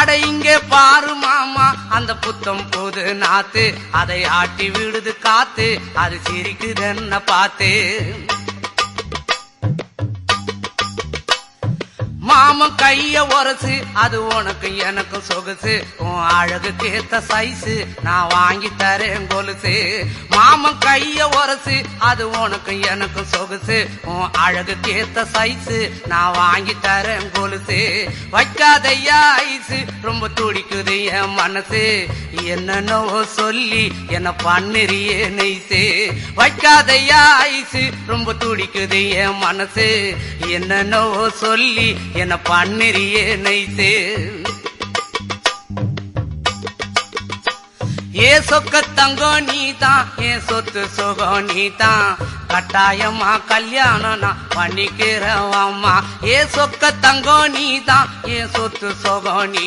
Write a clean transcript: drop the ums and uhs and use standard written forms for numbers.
அட இங்கே பாரு மாமா அந்த புத்தம் புது நாத்து, அதை ஆட்டி விடுது காத்து, அது சிரிக்குதுன்ன பார்த்து. மாமன் கைய உரசு, அது உனக்கு எனக்கு சொகுசு, உன் அழகுக்கு ஏத்த சைஸு நான் வாங்கி தரேன் கொலுசு. மாமன் கைய உரசு, அது உனக்கு எனக்கு சொகுசு, உன் அழகுக்கு ஏத்த சைஸு நான் வாங்கி தரேன் கொலுசு. வைக்காதையா ஐசு, ரொம்ப துடிக்குது என் மனசு, என்னன்னோ சொல்லி என்ன பண்ணுறியே நெய்சு. வைக்காதையா ஐசு, ரொம்ப துடிக்குது என் மனசு, என்னன்னோ சொல்லி என்ன பண்ணுறியே நைசு. ஏ சொக்க தங்கம் நீதான், ஏன் சொத்து சுகம் நீதான், கட்டாயமா கல்யாணம் நான் பண்ணிக்கிறவம்மா. ஏ சொக்க தங்கம் நீதான், ஏன் சொத்து சுகம் நீ